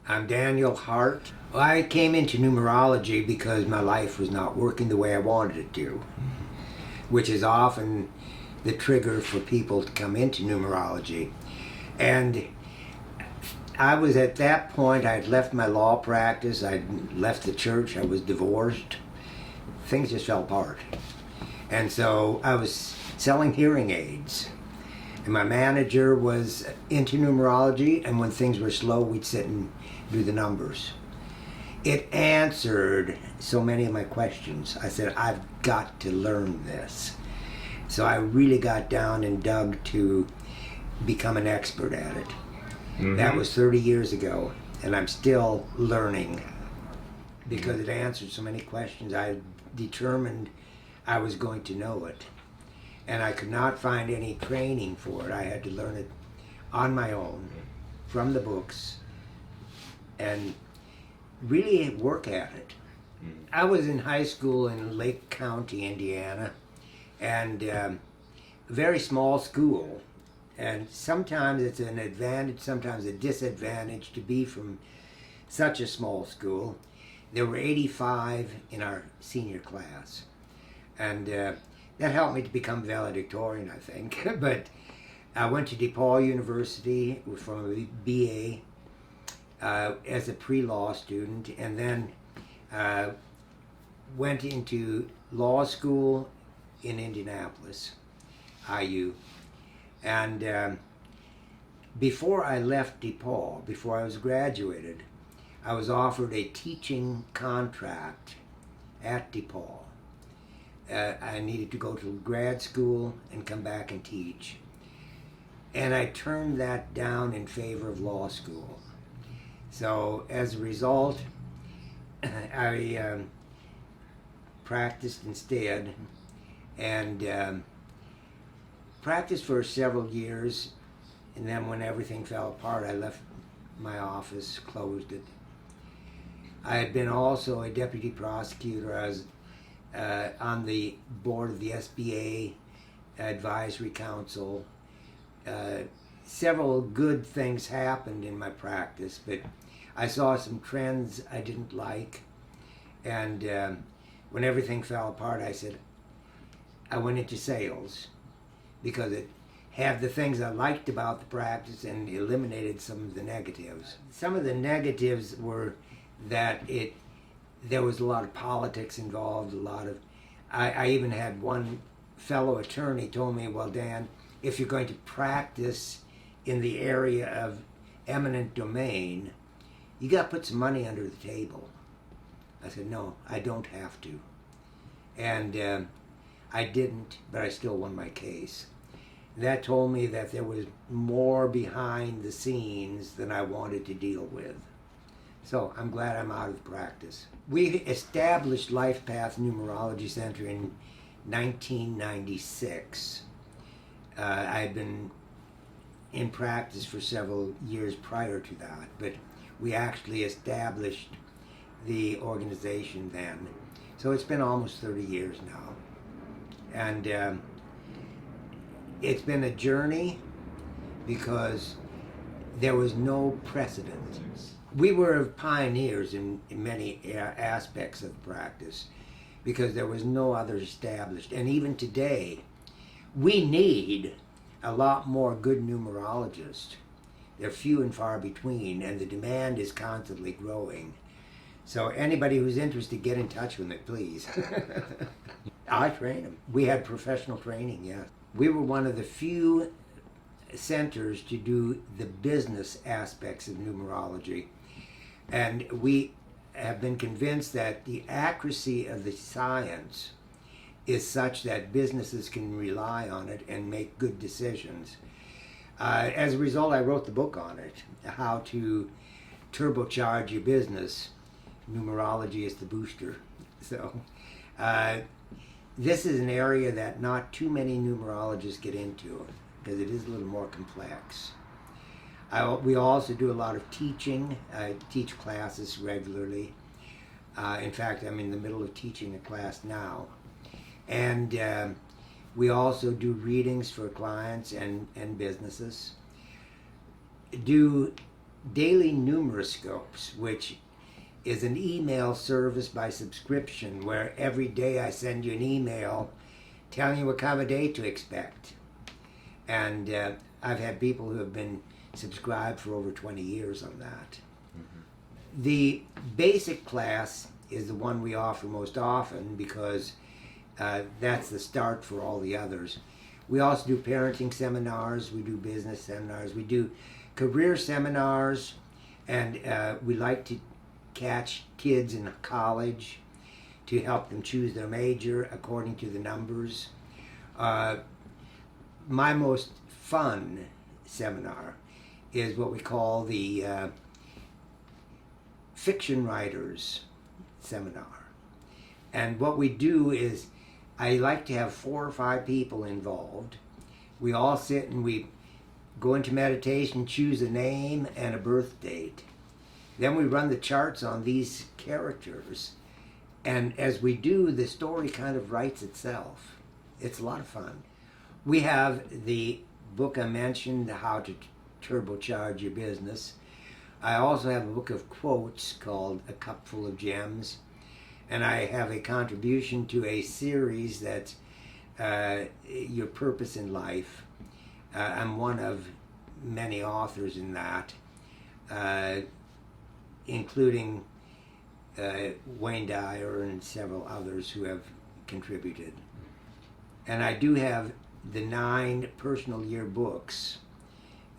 I'm Daniel Hardt. I came into numerology because my life was not working the way I wanted it to, which is often the trigger for people to come into numerology. And I was at that point, I had left my law practice, I'd left the church, I was divorced. Things just fell apart. And so I was selling hearing aids. And my manager was into numerology, and when things were slow, we'd sit and do the numbers. It answered so many of my questions. I said, I've got to learn this. So I really got down and dug to become an expert at it. Mm-hmm. That was 30 years ago, and I'm still learning because it answered so many questions. I determined I was going to know it. And I could not find any training for it. I had to learn it on my own, from the books, and really work at it. I was in high school in Lake County, Indiana, and a very small school. And sometimes it's an advantage, sometimes a disadvantage to be from such a small school. There were 85 in our senior class. And that helped me to become valedictorian, I think. But I went to DePaul University from a BA as a pre-law student, and then went into law school in Indianapolis, IU. And before I left DePaul, before I was graduated, I was offered a teaching contract at DePaul. I needed to go to grad school and come back and teach. And I turned that down in favor of law school. So as a result, I practiced instead, and practiced for several years. And then when everything fell apart, I left my office, closed it. I had been also a deputy prosecutor. I was on the board of the SBA Advisory Council. Several good things happened in my practice, but I saw some trends I didn't like. And when everything fell apart, I went into sales because it had the things I liked about the practice and eliminated some of the negatives. Some of the negatives were that there was a lot of politics involved, I even had one fellow attorney told me, well, Dan, if you're going to practice in the area of eminent domain, you got to put some money under the table. I said, no, I don't have to. And I didn't, but I still won my case. That told me that there was more behind the scenes than I wanted to deal with. So I'm glad I'm out of practice. We established Life Path Numerology Center in 1996. I had been in practice for several years prior to that, but we actually established the organization then. So it's been almost 30 years now. And it's been a journey because there was no precedent. We were pioneers in many aspects of the practice because there was no other established. And even today, we need a lot more good numerologists. They're few and far between, and the demand is constantly growing. So anybody who's interested, get in touch with me, please. I train them. We had professional training, yeah. We were one of the few centers to do the business aspects of numerology. And we have been convinced that the accuracy of the science is such that businesses can rely on it and make good decisions. As a result, I wrote the book on it, How to Turbocharge Your Business. Numerology is the booster. So this is an area that not too many numerologists get into because it is a little more complex. We also do a lot of teaching. I teach classes regularly. In fact, I'm in the middle of teaching a class now. And we also do readings for clients and businesses. Do daily numeroscopes, which is an email service by subscription where every day I send you an email telling you what kind of day to expect. And I've had people who have been subscribed for over 20 years on that. Mm-hmm. The basic class is the one we offer most often because that's the start for all the others. We also do parenting seminars, we do business seminars, we do career seminars, and we like to catch kids in college to help them choose their major according to the numbers. My most fun seminar is what we call the fiction writers seminar. And what we do is I like to have 4 or 5 people involved. We all sit and we go into meditation, choose a name and a birth date. Then we run the charts on these characters. And as we do, the story kind of writes itself. It's a lot of fun. We have the book I mentioned, How to Turbocharge Your Business. I also have a book of quotes called A Cup Full of Gems. And I have a contribution to a series that's Your Purpose in Life. I'm one of many authors in that, including Wayne Dyer and several others who have contributed. And I do have the 9 personal year books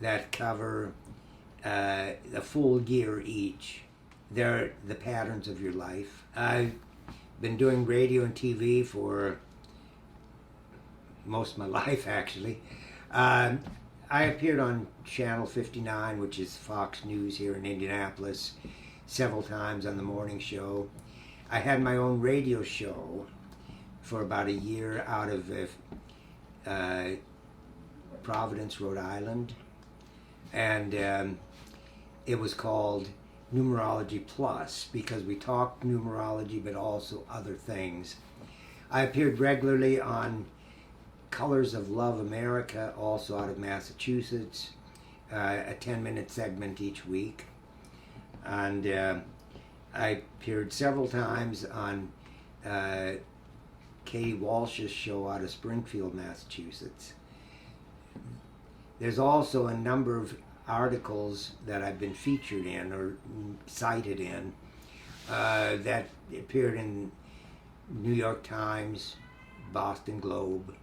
that cover a full year each. They're the patterns of your life. I've been doing radio and TV for most of my life, actually. I appeared on Channel 59, which is Fox News here in Indianapolis, several times on the morning show. I had my own radio show for about a year out of Providence, Rhode Island. And it was called Numerology Plus because we talked numerology but also other things. I appeared regularly on Colors of Love America, also out of Massachusetts, a 10-minute segment each week. And I appeared several times on Katie Walsh's show out of Springfield, Massachusetts. There's also a number of articles that I've been featured in or cited in that appeared in New York Times, Boston Globe.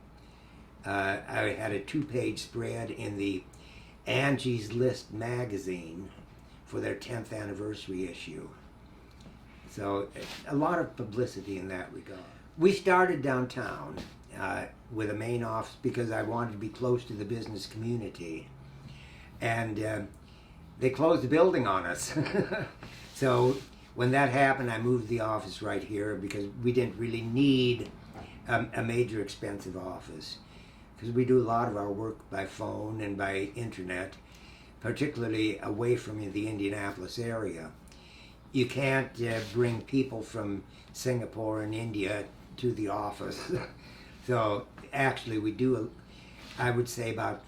I had a 2-page spread in the Angie's List magazine for their 10th anniversary issue. So a lot of publicity in that regard. We started downtown with a main office because I wanted to be close to the business community. And they closed the building on us. So when that happened, I moved the office right here because we didn't really need a major expensive office. Because we do a lot of our work by phone and by internet, particularly away from the Indianapolis area. You can't bring people from Singapore and India to the office. So actually we do, I would say about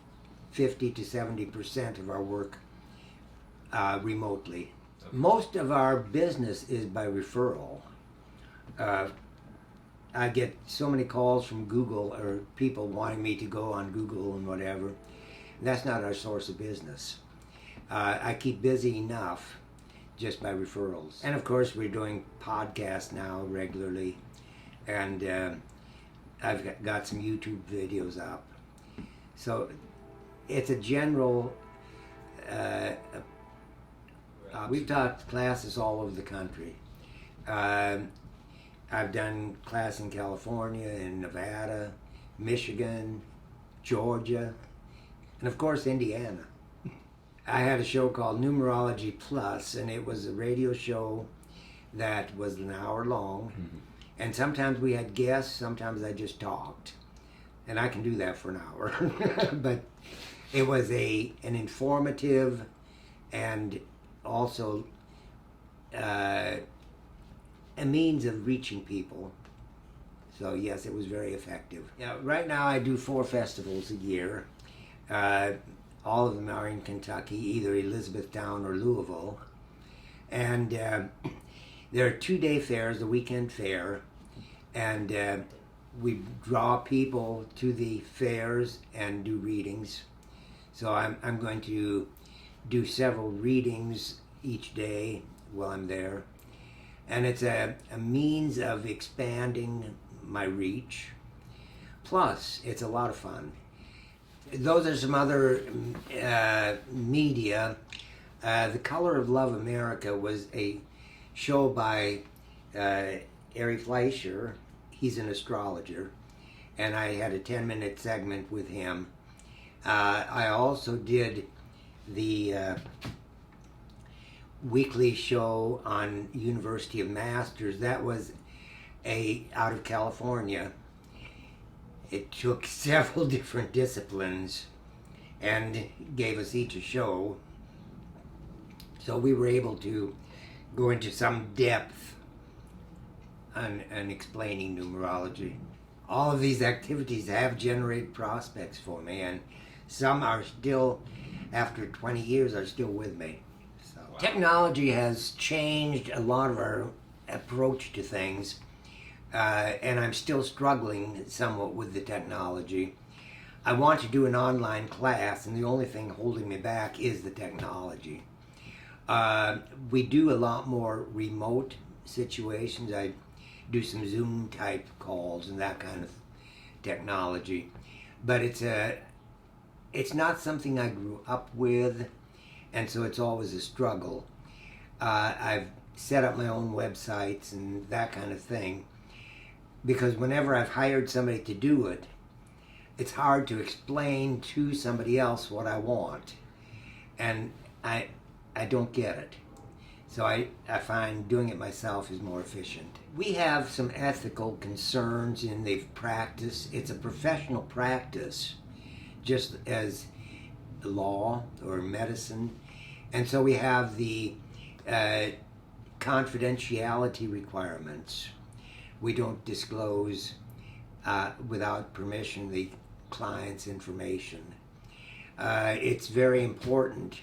50 to 70% of our work remotely. Most of our business is by referral. I get so many calls from Google or people wanting me to go on Google and whatever. That's not our source of business. I keep busy enough just by referrals. And of course we're doing podcasts now regularly, and I've got some YouTube videos up. So it's a general, we've taught classes all over the country. I've done class in California, in Nevada, Michigan, Georgia, and of course Indiana. I had a show called Numerology Plus, and it was a radio show that was an hour long. Mm-hmm. And sometimes we had guests, sometimes I just talked. And I can do that for an hour. But it was an informative and also a means of reaching people. So yes, it was very effective. Yeah, right now I do 4 festivals a year. All of them are in Kentucky, either Elizabethtown or Louisville. And there are 2-day fairs, the weekend fair, and we draw people to the fairs and do readings. So I'm going to do several readings each day while I'm there. And it's a means of expanding my reach. Plus, it's a lot of fun. Those are some other media. The Color of Love America was a show by Ari Fleischer. He's an astrologer. And I had a 10-minute segment with him. I also did the weekly show on University of Masters. That was out of California. It took several different disciplines and gave us each a show. So we were able to go into some depth on explaining numerology. All of these activities have generated prospects for me, and some are still, after 20 years, are still with me. So, technology has changed a lot of our approach to things, and I'm still struggling somewhat with the technology. I want to do an online class, and the only thing holding me back is the technology. We do a lot more remote situations. I do some Zoom type calls and that kind of technology, but it's not something I grew up with, and so it's always a struggle. I've set up my own websites and that kind of thing, because whenever I've hired somebody to do it, it's hard to explain to somebody else what I want, and I don't get it. So I find doing it myself is more efficient. We have some ethical concerns in the practice. It's a professional practice, just as law or medicine. And so we have the confidentiality requirements. We don't disclose without permission the client's information. It's very important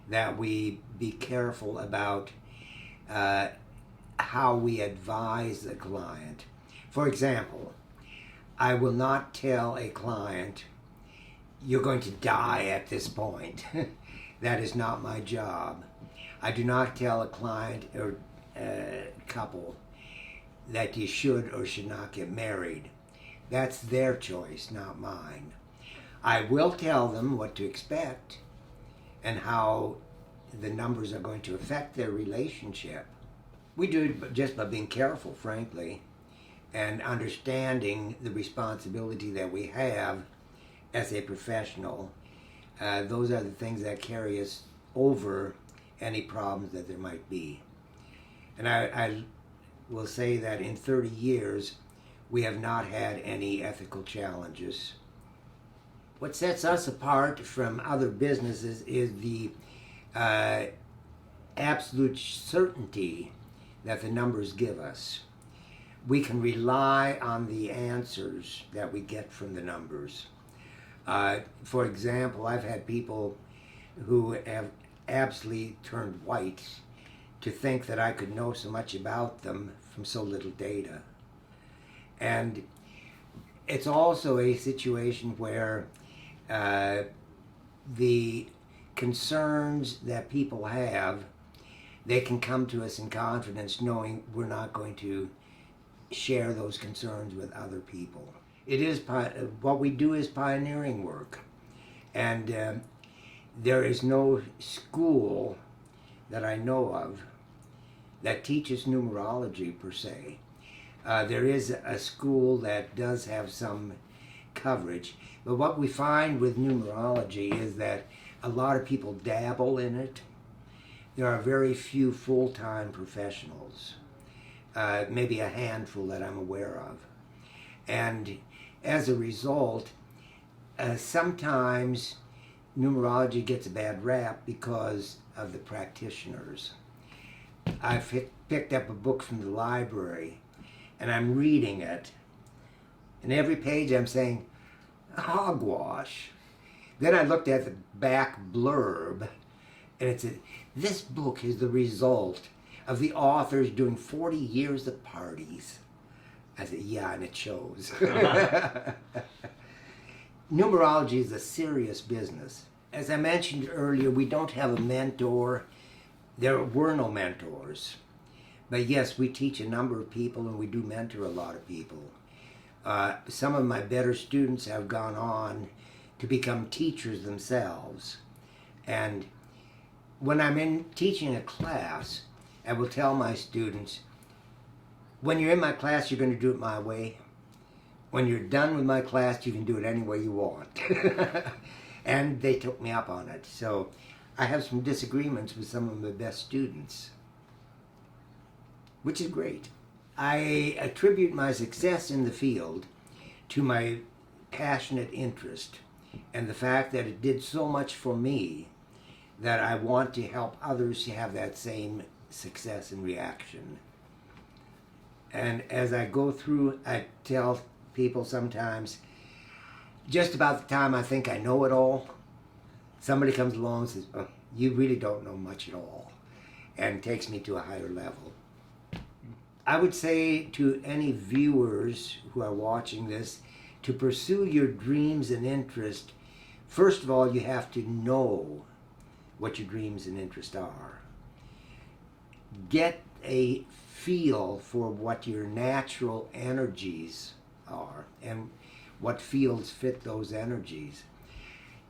that we be careful about how we advise the client. For example, I will not tell a client, you're going to die at this point. That is not my job. I do not tell a client or couple that you should or should not get married. That's their choice, not mine. I will tell them what to expect and how the numbers are going to affect their relationship. We do it just by being careful, frankly, and understanding the responsibility that we have as a professional. Those are the things that carry us over any problems that there might be. And I will say that in 30 years, we have not had any ethical challenges. What sets us apart from other businesses is the absolute certainty that the numbers give us. We can rely on the answers that we get from the numbers. For example, I've had people who have absolutely turned white to think that I could know so much about them from so little data. And it's also a situation where the concerns that people have, they can come to us in confidence knowing we're not going to share those concerns with other people. It is what we do is pioneering work, and there is no school that I know of that teaches numerology per se. There is a school that does have some coverage, but what we find with numerology is that a lot of people dabble in it. There are very few full-time professionals, maybe a handful that I'm aware of. And as a result, sometimes numerology gets a bad rap because of the practitioners. I've picked up a book from the library and I'm reading it, and every page I'm saying, hogwash. Then I looked at the back blurb, and it said, "This book is the result of the authors doing 40 years of parties." I said, "Yeah, and it shows." Numerology is a serious business. As I mentioned earlier, we don't have a mentor. There were no mentors. But yes, we teach a number of people, and we do mentor a lot of people. Some of my better students have gone on to become teachers themselves. And when I'm teaching a class, I will tell my students, when you're in my class, you're going to do it my way. When you're done with my class, you can do it any way you want. And they took me up on it. So I have some disagreements with some of my best students, which is great. I attribute my success in the field to my passionate interest and the fact that it did so much for me that I want to help others to have that same success and reaction. And as I go through, I tell people sometimes, just about the time I think I know it all, somebody comes along and says, "Oh, you really don't know much at all," and takes me to a higher level. I would say to any viewers who are watching this, to pursue your dreams and interests, first of all, you have to know what your dreams and interests are. Get a feel for what your natural energies are and what fields fit those energies.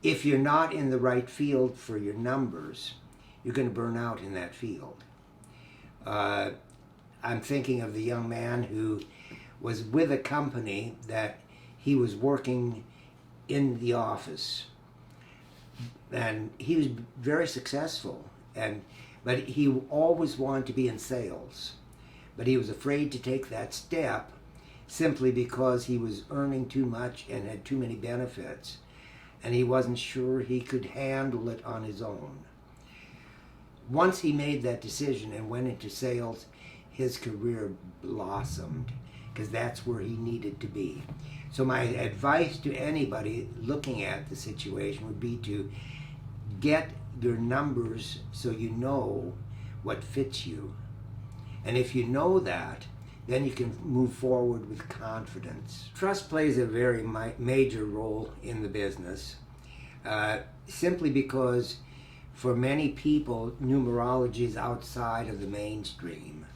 If you're not in the right field for your numbers, you're going to burn out in that field. I'm thinking of the young man who was with a company that he was working in the office, and he was very successful, but he always wanted to be in sales, but he was afraid to take that step simply because he was earning too much and had too many benefits, and he wasn't sure he could handle it on his own. Once he made that decision and went into sales, his career blossomed, because that's where he needed to be. So my advice to anybody looking at the situation would be to get your numbers so you know what fits you. And if you know that, then you can move forward with confidence. Trust plays a very major role in the business, simply because for many people, numerology is outside of the mainstream.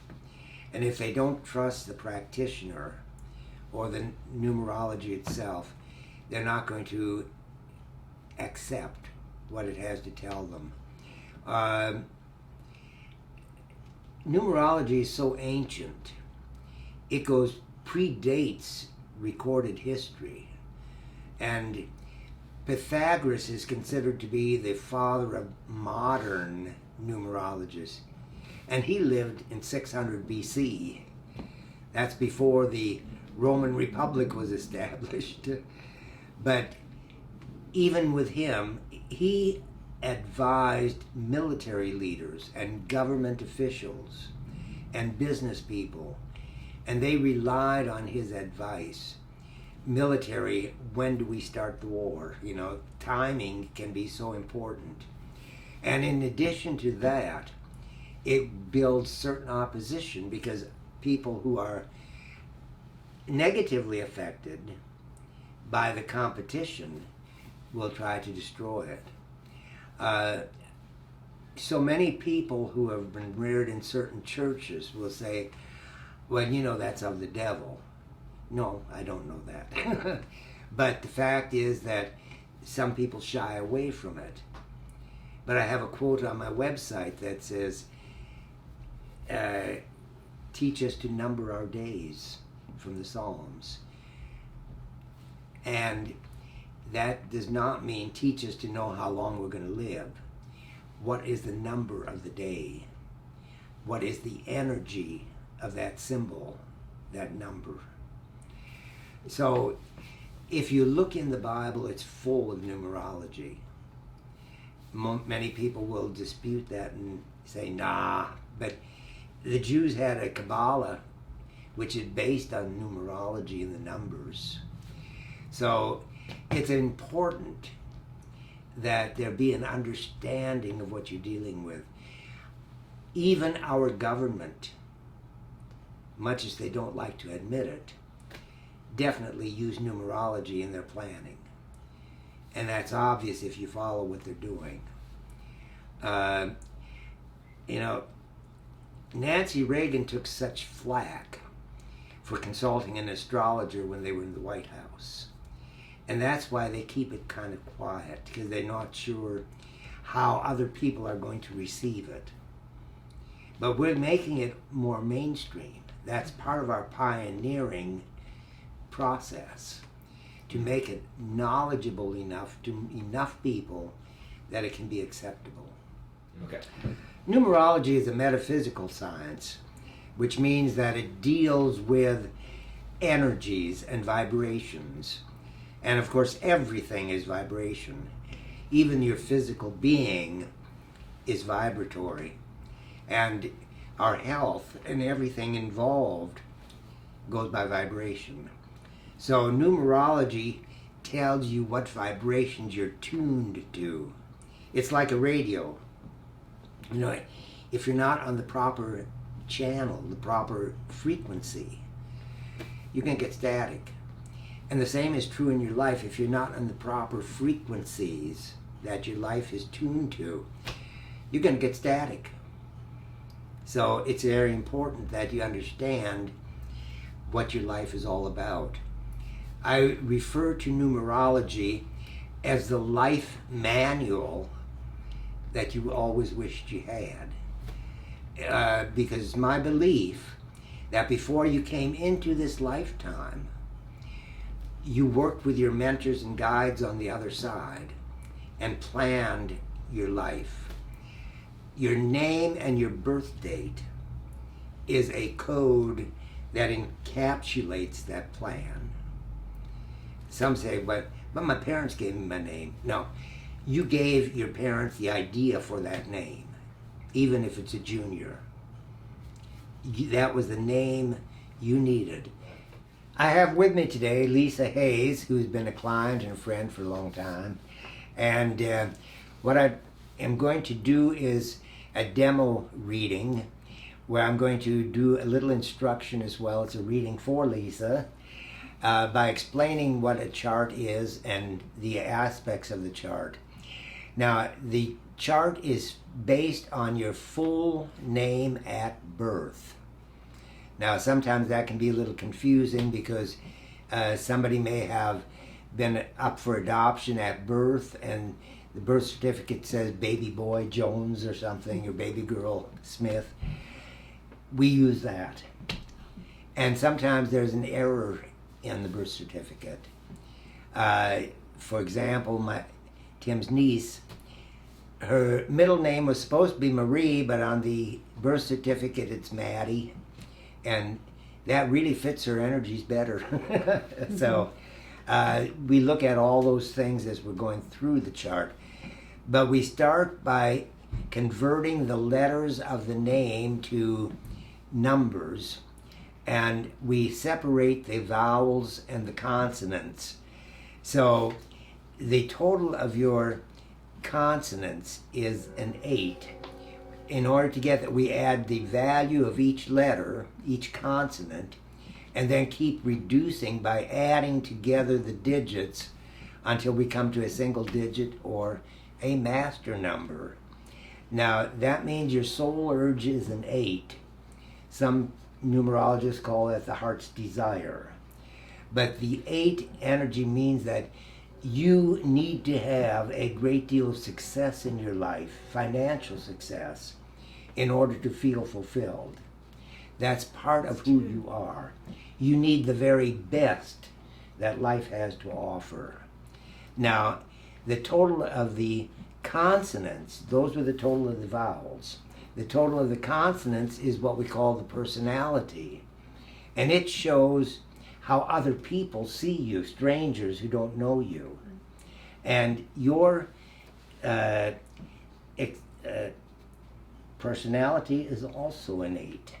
And if they don't trust the practitioner or the numerology itself, they're not going to accept what it has to tell them. Numerology is so ancient. It predates recorded history. And Pythagoras is considered to be the father of modern numerologists. And he lived in 600 BC. That's before the Roman Republic was established. But even with him, he advised military leaders and government officials and business people, and they relied on his advice. Military, when do we start the war? You know, timing can be so important. And in addition to that, it builds certain opposition, because people who are negatively affected by the competition will try to destroy it. So many people who have been reared in certain churches will say, "Well, you know, that's of the devil." No, I don't know that. But the fact is that some people shy away from it. But I have a quote on my website that says, "Teach us to number our days," from the Psalms. And that does not mean teach us to know how long we're going to live. What is the number of the day? What is the energy of that symbol, that number? So if you look in the Bible, it's full of numerology. Many people will dispute that and say, nah, but the Jews had a Kabbalah, which is based on numerology and the numbers. So it's important that there be an understanding of what you're dealing with. Even our government, much as they don't like to admit it, definitely use numerology in their planning. And that's obvious if you follow what they're doing. Nancy Reagan took such flack for consulting an astrologer when they were in the White House. And that's why they keep it kind of quiet, because they're not sure how other people are going to receive it. But we're making it more mainstream. That's part of our pioneering process, to make it knowledgeable enough to enough people that it can be acceptable. Okay. Numerology is a metaphysical science, which means that it deals with energies and vibrations. And of course, everything is vibration. Even your physical being is vibratory. And our health and everything involved goes by vibration. So numerology tells you what vibrations you're tuned to. It's like a radio. If you're not on the proper channel, the proper frequency, you can get static. And the same is true in your life. If you're not on the proper frequencies that your life is tuned to, you're going to get static. So it's very important that you understand what your life is all about. I refer to numerology as the life manual that you always wished you had. Because it's my belief that before you came into this lifetime, you worked with your mentors and guides on the other side and planned your life. Your name and your birth date is a code that encapsulates that plan. Some say, but my parents gave me my name. No, you gave your parents the idea for that name, even if it's a junior. That was the name you needed. I have with me today Lisa Hayes, who's been a client and a friend for a long time. And what I am going to do is a demo reading where I'm going to do a little instruction as well. It's a reading for Lisa by explaining what a chart is and the aspects of the chart. Now, the chart is based on your full name at birth. Now, sometimes that can be a little confusing because somebody may have been up for adoption at birth and the birth certificate says baby boy Jones or something, or baby girl Smith. We use that. And sometimes there's an error in the birth certificate. For example, Tim's niece, her middle name was supposed to be Marie, but on the birth certificate it's Maddie. And that really fits her energies better. So we look at all those things as we're going through the chart. But we start by converting the letters of the name to numbers. And we separate the vowels and the consonants. So the total of your consonants is an 8. In order to get that, we add the value of each letter, each consonant, and then keep reducing by adding together the digits until we come to a single digit or a master number. Now, that means your soul urge is an 8. Some numerologists call it the heart's desire. But the 8 energy means that you need to have a great deal of success in your life, financial success, in order to feel fulfilled. That's part of who you are. You need the very best that life has to offer. Now, the total of the consonants, those were the total of the vowels. The total of the consonants is what we call the personality. And it shows how other people see you, strangers who don't know you. And your personality is also an 8.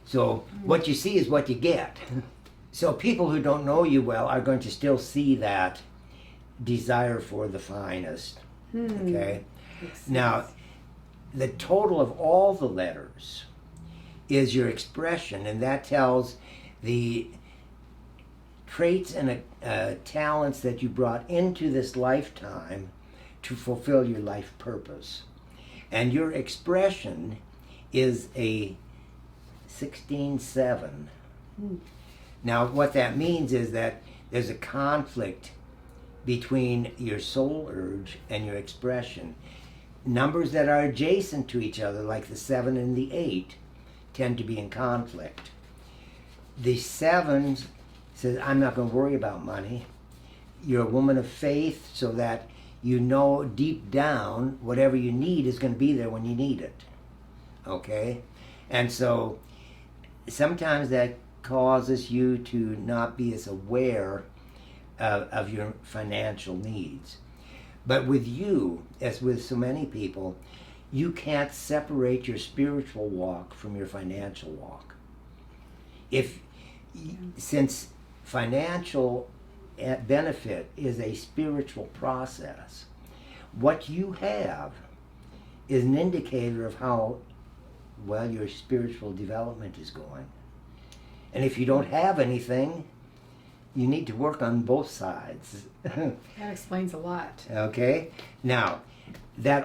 So what you see is what you get. So people who don't know you well are going to still see that desire for the finest. Okay? Now, the total of all the letters is your expression, and that tells the traits and talents that you brought into this lifetime to fulfill your life purpose. And your expression is a 16-7. Now, what that means is that there's a conflict between your soul urge and your expression. Numbers that are adjacent to each other, like the 7 and the 8, tend to be in conflict. The 7 says, I'm not going to worry about money. You're a woman of faith, so that you know deep down whatever you need is going to be there when you need it. Okay? And so sometimes that causes you to not be as aware of your financial needs. But with you, as with so many people, you can't separate your spiritual walk from your financial walk. Since financial benefit is a spiritual process, what you have is an indicator of how well your spiritual development is going. And if you don't have anything, you need to work on both sides. That explains a lot. Okay? Now, that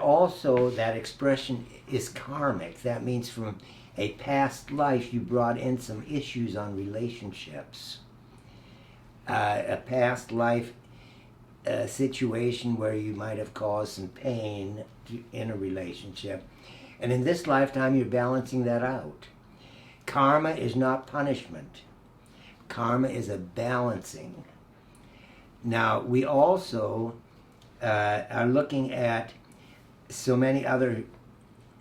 expression is karmic. That means from a past life you brought in some issues on relationships. A past life situation where you might have caused some pain in a relationship. And in this lifetime you're balancing that out. Karma is not punishment. Karma is a balancing. Now, we also are looking at so many other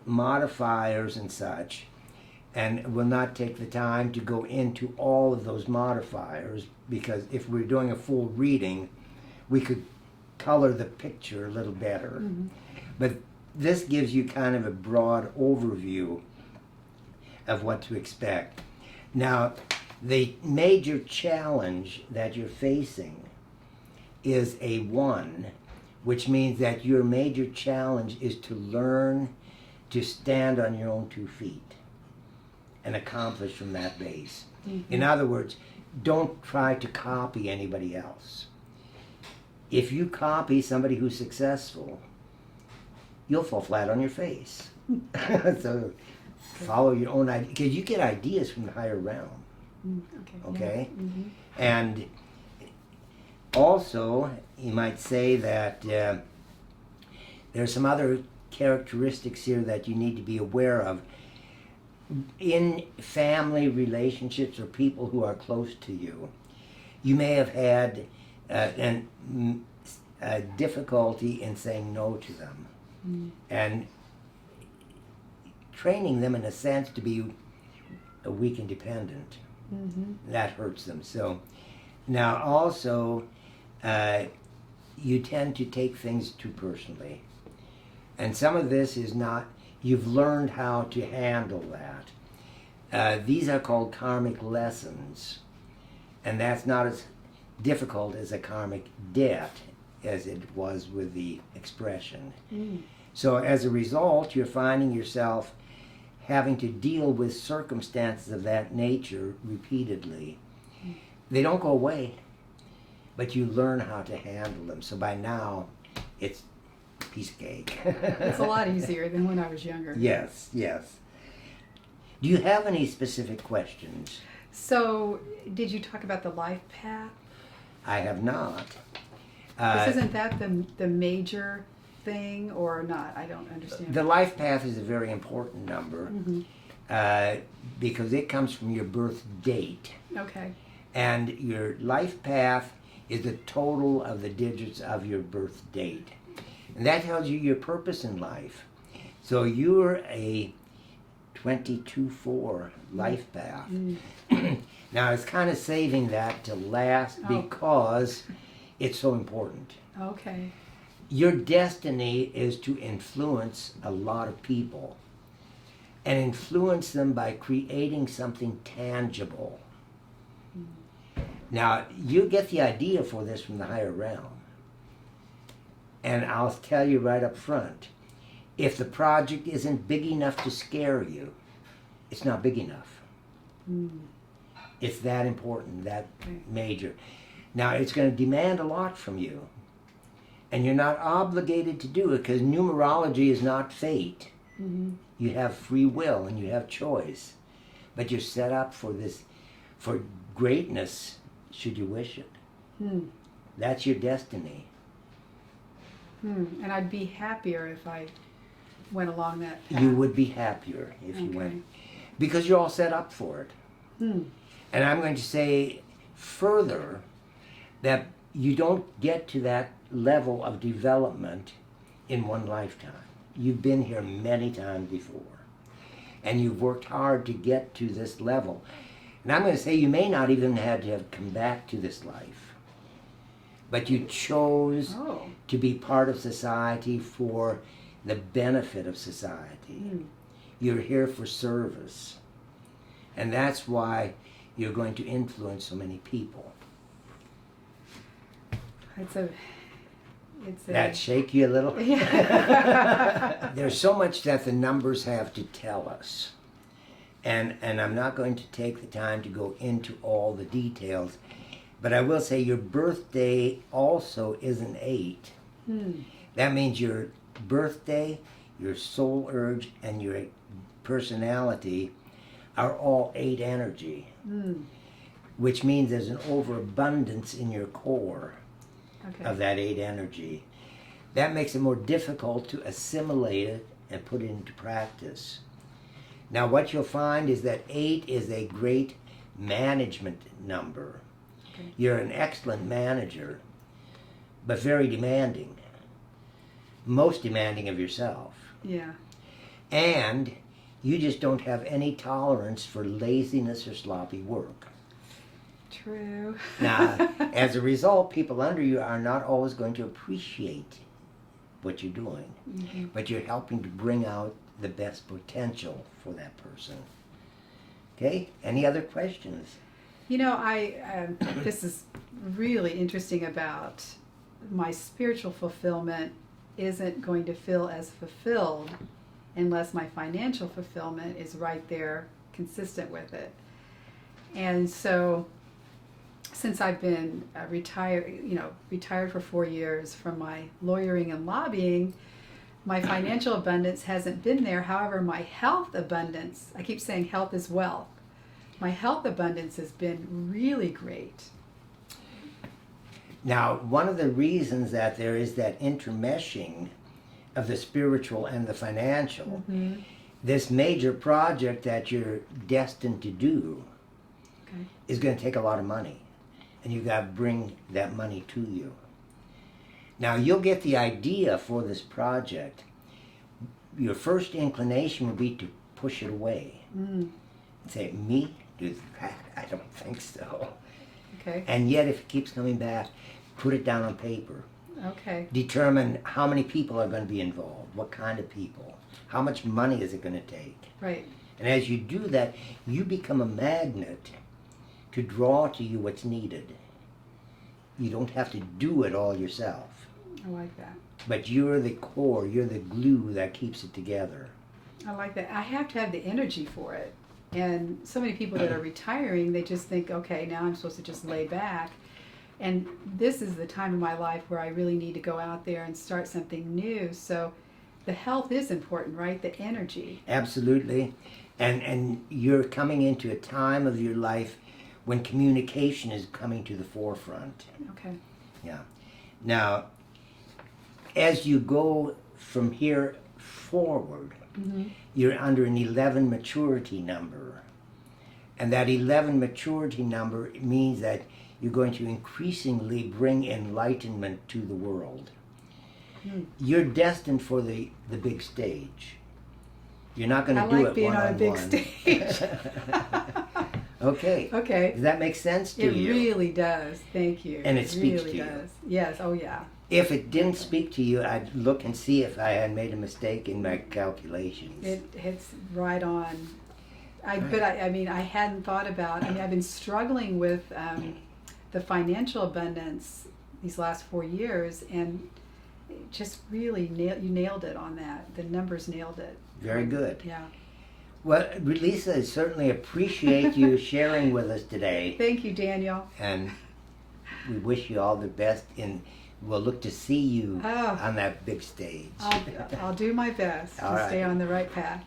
modifiers and such, and will not take the time to go into all of those modifiers, because if we're doing a full reading, we could color the picture a little better. But this gives you kind of a broad overview of what to expect. Now, the major challenge that you're facing is a 1, which means that your major challenge is to learn to stand on your own 2 feet and accomplish from that base. In other words, don't try to copy anybody else. If you copy somebody who's successful, you'll fall flat on your face. So follow your own idea, because you get ideas from the higher realm. Okay? And also, you might say that there's some other characteristics here that you need to be aware of. In family relationships or people who are close to you, you may have had difficulty in saying no to them. And training them in a sense to be weak and dependent. That hurts them. So now also you tend to take things too personally, and some of this is not, you've learned how to handle that. These are called karmic lessons, and that's not as difficult as a karmic debt as it was with the expression. So as a result, you're finding yourself having to deal with circumstances of that nature repeatedly. They don't go away, but you learn how to handle them. So by now, it's a piece of cake. It's a lot easier than when I was younger. Yes, yes. Do you have any specific questions? So, did you talk about the life path? I have not. Isn't that the major thing, or not? I don't understand. The life path is a very important number because it comes from your birth date. Okay. And your life path is the total of the digits of your birth date. And that tells you your purpose in life. So you're a 22-4 life path. Now, it's kind of saving that to last because it's so important. Okay. Your destiny is to influence a lot of people and influence them by creating something tangible. Now, you get the idea for this from the higher realm. And I'll tell you right up front, if the project isn't big enough to scare you, it's not big enough. It's that important, that major. Now, it's going to demand a lot from you. And you're not obligated to do it because numerology is not fate. You have free will and you have choice. But you're set up for this, for greatness, should you wish it. That's your destiny. And I'd be happier if I went along that path. You would be happier if you went. Because you're all set up for it. And I'm going to say further that you don't get to that level of development in one lifetime. You've been here many times before. And you've worked hard to get to this level. And I'm going to say you may not even have to have come back to this life. But you chose to be part of society for the benefit of society. You're here for service. And that's why you're going to influence so many people. That shake you a little? There's so much that the numbers have to tell us. And I'm not going to take the time to go into all the details. But I will say your birthday also is an 8. That means your birthday, your soul urge, and your personality are all 8 energy. Which means there's an overabundance in your core of that 8 energy. That makes it more difficult to assimilate it and put it into practice. Now what you'll find is that 8 is a great management number. You're an excellent manager, but very demanding. Most demanding of yourself. And you just don't have any tolerance for laziness or sloppy work. True. Now, as a result, people under you are not always going to appreciate what you're doing, but you're helping to bring out the best potential for that person. Okay? Any other questions? You know, this is really interesting about my spiritual fulfillment isn't going to feel as fulfilled unless my financial fulfillment is right there consistent with it. And so since I've been retired for 4 years from my lawyering and lobbying, my financial abundance hasn't been there. However, my health abundance, I keep saying health is wealth. My health abundance has been really great. Now, one of the reasons that there is that intermeshing of the spiritual and the financial, this major project that you're destined to do is going to take a lot of money. And you've got to bring that money to you. Now, you'll get the idea for this project. Your first inclination would be to push it away. And say, me? Do that? I don't think so. And yet, if it keeps coming back, put it down on paper. Determine how many people are going to be involved, what kind of people, how much money is it going to take. And as you do that, you become a magnet to draw to you what's needed. You don't have to do it all yourself. I like that. But you're the core, you're the glue that keeps it together. I like that. I have to have the energy for it. And so many people that are retiring, they just think, okay, now I'm supposed to just lay back. And this is the time in my life where I really need to go out there and start something new. So the health is important, right? The energy. Absolutely. And you're coming into a time of your life when communication is coming to the forefront. Yeah. Now, as you go from here forward, you're under an 11 maturity number. And that 11 maturity number means that you're going to increasingly bring enlightenment to the world. You're destined for the big stage. You're not going to do it one-on-one. I like being on a big stage. Okay. Does that make sense to you? It really does. Thank you. And it speaks really to does. you. Yes. Oh, yeah. If it didn't speak to you, I'd look and see if I had made a mistake in my calculations. It hits right on. But I hadn't thought about. I've been struggling with the financial abundance these last 4 years, and it just really you nailed it on that. The numbers nailed it. Very good. Yeah. Well, Lisa, I certainly appreciate you sharing with us today. Thank you, Daniel. And we wish you all the best, and we'll look to see you Oh. on that big stage. I'll do my best All to right. stay on the right path.